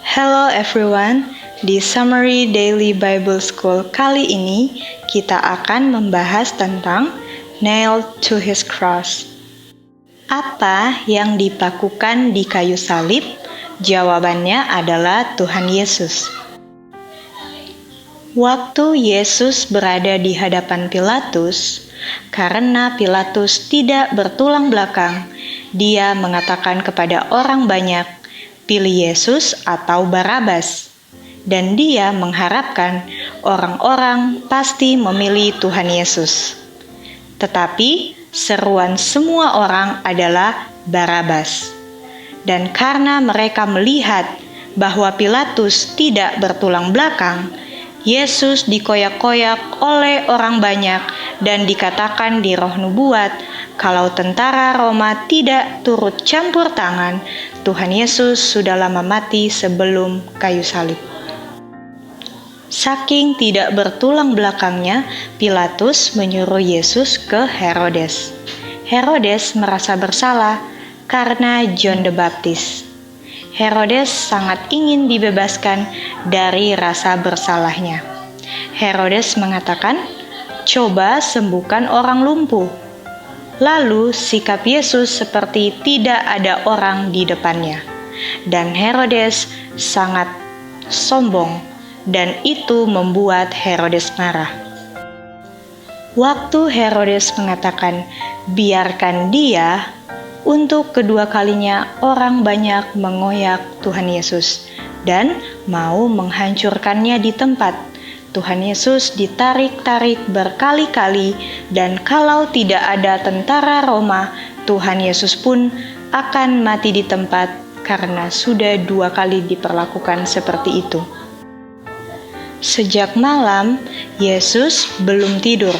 Hello everyone, di Summary Daily Bible School kali ini kita akan membahas tentang Nailed to His Cross. Apa yang dipakukan di kayu salib? Jawabannya adalah Tuhan Yesus. Waktu Yesus berada di hadapan Pilatus, karena Pilatus tidak bertulang belakang, dia mengatakan kepada orang banyak, "Pilih Yesus atau Barabas." Dan dia mengharapkan orang-orang pasti memilih Tuhan Yesus. Tetapi seruan semua orang adalah Barabas. Dan karena mereka melihat bahwa Pilatus tidak bertulang belakang, Yesus dikoyak-koyak oleh orang banyak dan dikatakan di roh nubuat, kalau tentara Roma tidak turut campur tangan, Tuhan Yesus sudah lama mati sebelum kayu salib. Saking tidak bertulang belakangnya, Pilatus menyuruh Yesus ke Herodes. Herodes merasa bersalah karena John the Baptist. Herodes sangat ingin dibebaskan dari rasa bersalahnya. Herodes mengatakan, "Coba sembuhkan orang lumpuh." Lalu sikap Yesus seperti tidak ada orang di depannya. Dan Herodes sangat sombong, dan itu membuat Herodes marah. Waktu Herodes mengatakan, "Biarkan dia," untuk kedua kalinya orang banyak mengoyak Tuhan Yesus dan mau menghancurkannya di tempat. Tuhan Yesus ditarik-tarik berkali-kali, dan kalau tidak ada tentara Roma, Tuhan Yesus pun akan mati di tempat karena sudah 2 kali diperlakukan seperti itu. Sejak malam, Yesus belum tidur.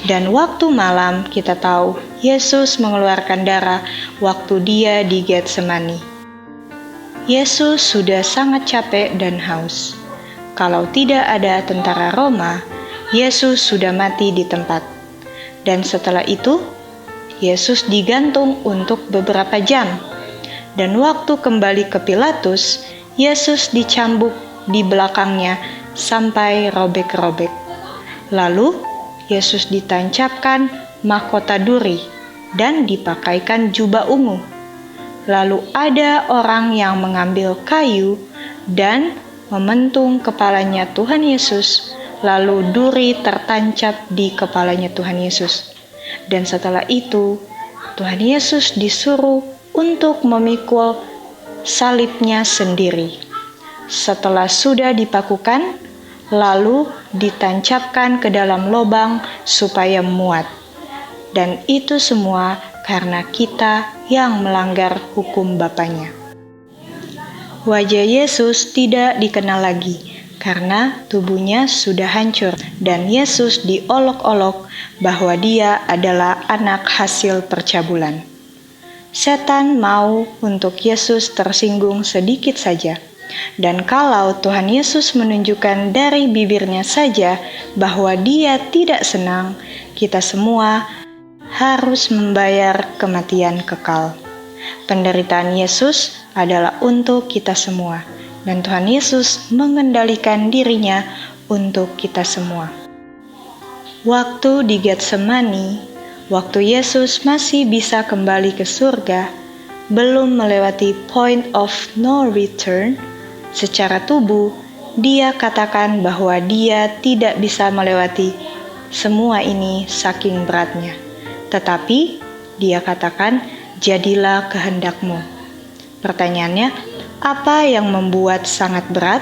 Dan waktu malam kita tahu Yesus mengeluarkan darah waktu dia di Getsemani. Yesus sudah sangat capek dan haus. Kalau tidak ada tentara Roma, Yesus sudah mati di tempat. Dan setelah itu, Yesus digantung untuk beberapa jam. Dan waktu kembali ke Pilatus, Yesus dicambuk di belakangnya sampai robek-robek. Lalu, Yesus ditancapkan mahkota duri dan dipakaikan jubah ungu. Lalu ada orang yang mengambil kayu dan mementung kepalanya Tuhan Yesus, lalu duri tertancap di kepalanya Tuhan Yesus. Dan setelah itu, Tuhan Yesus disuruh untuk memikul salibnya sendiri. Setelah sudah dipakukan, lalu ditancapkan ke dalam lubang supaya muat. Dan itu semua karena kita yang melanggar hukum Bapanya. Wajah Yesus tidak dikenal lagi karena tubuhnya sudah hancur, dan Yesus diolok-olok bahwa dia adalah anak hasil percabulan. Setan mau untuk Yesus tersinggung sedikit saja. Dan kalau Tuhan Yesus menunjukkan dari bibirnya saja bahwa dia tidak senang, kita semua harus membayar kematian kekal. Penderitaan Yesus adalah untuk kita semua, dan Tuhan Yesus mengendalikan dirinya untuk kita semua. Waktu di Getsemani, waktu Yesus masih bisa kembali ke surga, belum melewati point of no return, secara tubuh, dia katakan bahwa dia tidak bisa melewati semua ini saking beratnya. Tetapi dia katakan, "Jadilah kehendakmu." Pertanyaannya, apa yang membuat sangat berat?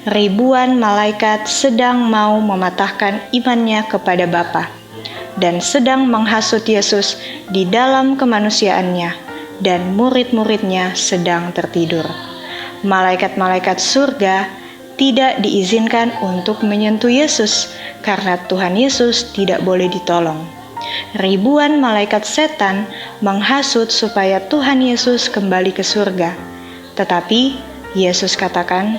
Ribuan malaikat sedang mau mematahkan imannya kepada Bapa dan sedang menghasut Yesus di dalam kemanusiaannya, dan murid-muridnya sedang tertidur. Malaikat-malaikat surga tidak diizinkan untuk menyentuh Yesus karena Tuhan Yesus tidak boleh ditolong. Ribuan malaikat setan menghasut supaya Tuhan Yesus kembali ke surga. Tetapi Yesus katakan,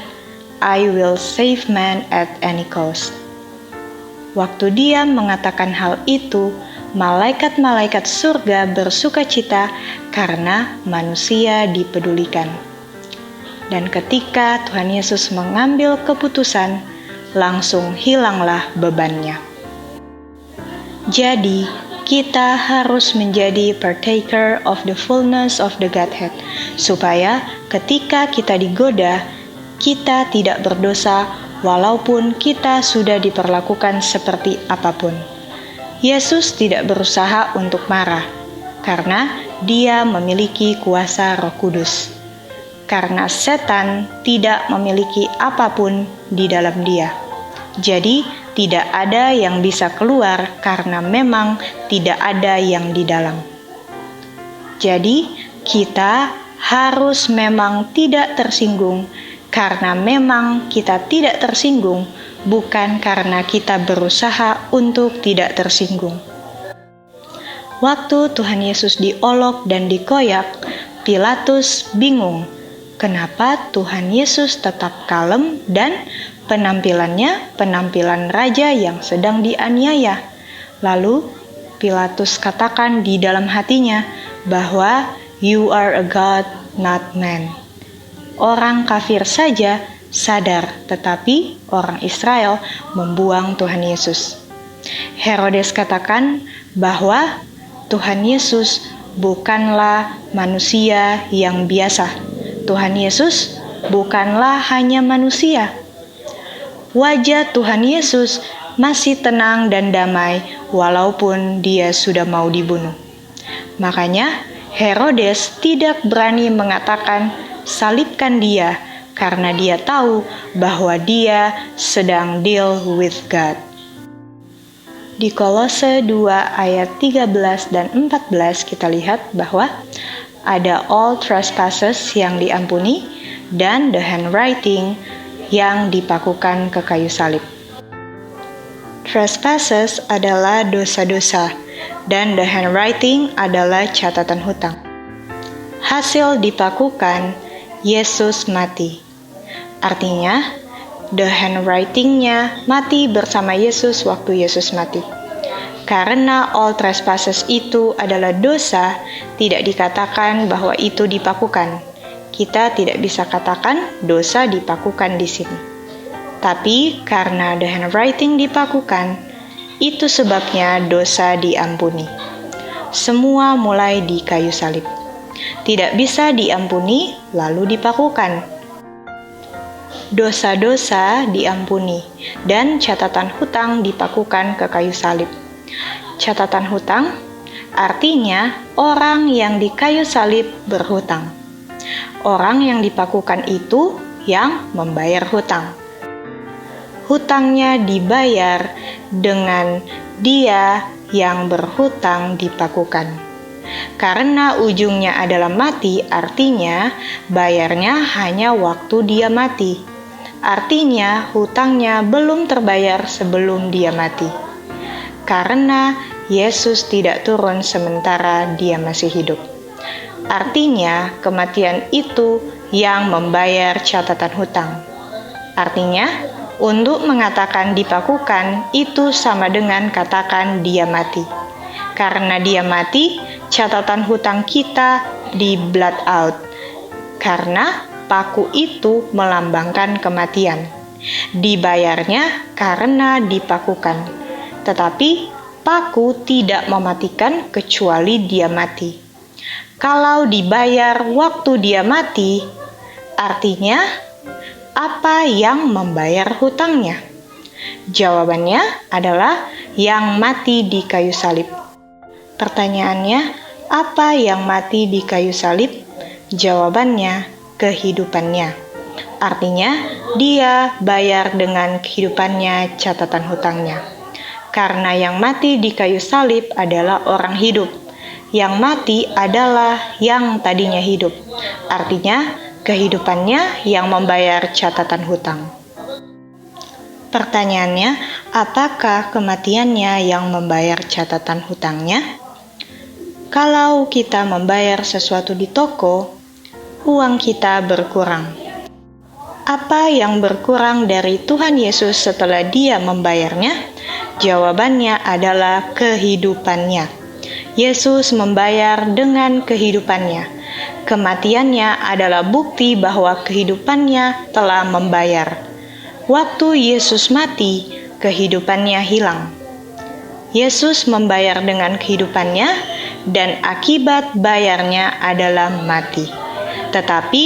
"I will save man at any cost." Waktu dia mengatakan hal itu, malaikat-malaikat surga bersukacita karena manusia dipedulikan. Dan ketika Tuhan Yesus mengambil keputusan, langsung hilanglah bebannya. Jadi, kita harus menjadi partaker of the fullness of the Godhead, supaya ketika kita digoda, kita tidak berdosa walaupun kita sudah diperlakukan seperti apapun. Yesus tidak berusaha untuk marah, karena Dia memiliki kuasa Roh Kudus. Karena setan tidak memiliki apapun di dalam Dia. Jadi, tidak ada yang bisa keluar karena memang tidak ada yang di dalam. Jadi, kita harus memang tidak tersinggung karena memang kita tidak tersinggung, bukan karena kita berusaha untuk tidak tersinggung. Waktu Tuhan Yesus diolok dan dikoyak, Pilatus bingung kenapa Tuhan Yesus tetap kalem dan penampilannya penampilan raja yang sedang dianiaya. Lalu Pilatus katakan di dalam hatinya bahwa "You are a God, not man." Orang kafir saja sadar, tetapi orang Israel membuang Tuhan Yesus. Herodes katakan bahwa Tuhan Yesus bukanlah manusia yang biasa. Tuhan Yesus bukanlah hanya manusia. Wajah Tuhan Yesus masih tenang dan damai walaupun Dia sudah mau dibunuh. Makanya Herodes tidak berani mengatakan salibkan Dia karena dia tahu bahwa Dia sedang deal with God. Di Kolose 2 ayat 13 dan 14 kita lihat bahwa ada all trespasses yang diampuni dan the handwriting yang dipakukan ke kayu salib. Trespasses adalah dosa-dosa dan the handwriting adalah catatan hutang. Hasil dipakukan, Yesus mati. Artinya, the handwriting-nya mati bersama Yesus waktu Yesus mati. Karena all trespasses itu adalah dosa, tidak dikatakan bahwa itu dipakukan. Kita tidak bisa katakan dosa dipakukan di sini. Tapi karena the handwriting dipakukan, itu sebabnya dosa diampuni. Semua mulai di kayu salib. Tidak bisa diampuni lalu dipakukan. Dosa-dosa diampuni dan catatan hutang dipakukan ke kayu salib. Catatan hutang artinya orang yang di kayu salib berhutang. Orang yang dipakukan itu yang membayar hutang. Hutangnya dibayar dengan dia yang berhutang dipakukan. Karena ujungnya adalah mati, artinya bayarnya hanya waktu dia mati. Artinya hutangnya belum terbayar sebelum dia mati. Karena Yesus tidak turun sementara dia masih hidup. Artinya kematian itu yang membayar catatan hutang. Artinya untuk mengatakan dipakukan itu sama dengan katakan dia mati. Karena dia mati, catatan hutang kita di blot out. Karena paku itu melambangkan kematian. Dibayarnya karena dipakukan. Tetapi paku tidak mematikan kecuali dia mati. Kalau dibayar waktu dia mati, artinya apa yang membayar hutangnya? Jawabannya adalah yang mati di kayu salib. Pertanyaannya, apa yang mati di kayu salib? Jawabannya, kehidupannya. Artinya, dia bayar dengan kehidupannya catatan hutangnya. Karena yang mati di kayu salib adalah orang hidup. Yang mati adalah yang tadinya hidup. Artinya, kehidupannya yang membayar catatan hutang. Pertanyaannya, apakah kematiannya yang membayar catatan hutangnya? Kalau kita membayar sesuatu di toko, uang kita berkurang. Apa yang berkurang dari Tuhan Yesus setelah Dia membayarnya? Jawabannya adalah kehidupannya. Yesus membayar dengan kehidupannya. Kematiannya adalah bukti bahwa kehidupannya telah membayar. Waktu Yesus mati, kehidupannya hilang. Yesus membayar dengan kehidupannya, dan akibat bayarnya adalah mati. Tetapi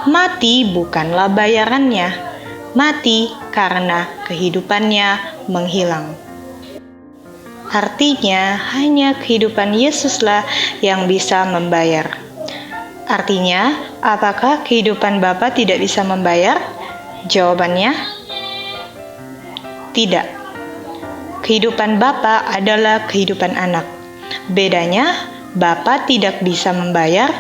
mati bukanlah bayarannya. Mati karena kehidupannya menghilang. Artinya, hanya kehidupan Yesuslah yang bisa membayar. Artinya, apakah kehidupan Bapa tidak bisa membayar? Jawabannya, tidak. Kehidupan Bapa adalah kehidupan anak. Bedanya, Bapa tidak bisa membayar,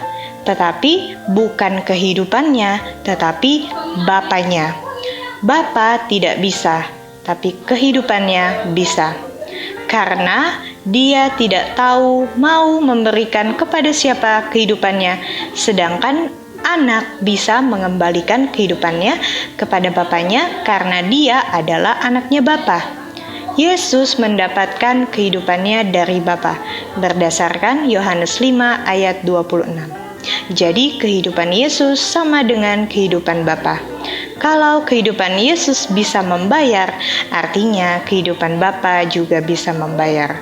tetapi bukan kehidupannya, tetapi Bapanya. Bapa tidak bisa, tapi kehidupannya bisa. Karena dia tidak tahu mau memberikan kepada siapa kehidupannya, sedangkan anak bisa mengembalikan kehidupannya kepada bapaknya karena dia adalah anaknya Bapa. Yesus mendapatkan kehidupannya dari Bapa berdasarkan Yohanes 5 ayat 26. Jadi kehidupan Yesus sama dengan kehidupan Bapa. Kalau kehidupan Yesus bisa membayar, artinya kehidupan Bapa juga bisa membayar.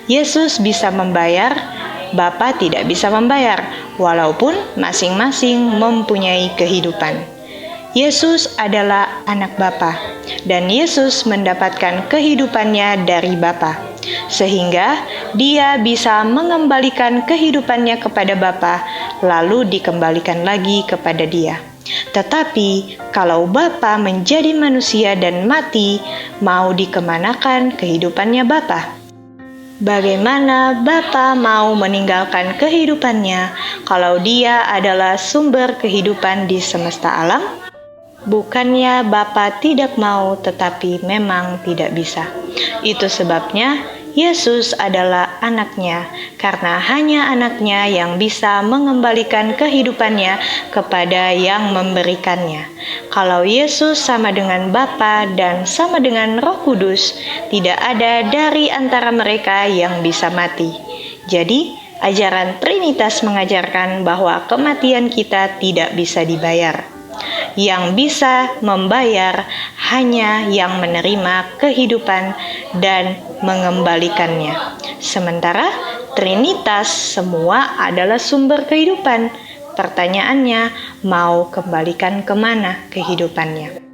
Yesus bisa membayar, Bapa tidak bisa membayar, walaupun masing-masing mempunyai kehidupan. Yesus adalah anak Bapa, dan Yesus mendapatkan kehidupannya dari Bapa, sehingga dia bisa mengembalikan kehidupannya kepada Bapa, lalu dikembalikan lagi kepada dia. Tetapi kalau Bapa menjadi manusia dan mati, mau dikemanakan kehidupannya Bapa? Bagaimana Bapa mau meninggalkan kehidupannya kalau dia adalah sumber kehidupan di semesta alam? Bukannya Bapa tidak mau, tetapi memang tidak bisa. Itu sebabnya Yesus adalah anaknya, karena hanya anaknya yang bisa mengembalikan kehidupannya kepada yang memberikannya. Kalau Yesus sama dengan Bapa dan sama dengan Roh Kudus, tidak ada dari antara mereka yang bisa mati. Jadi, ajaran Trinitas mengajarkan bahwa kematian kita tidak bisa dibayar. Yang bisa membayar hanya yang menerima kehidupan dan mengembalikannya. Sementara Trinitas semua adalah sumber kehidupan. Pertanyaannya, mau kembalikan kemana kehidupannya?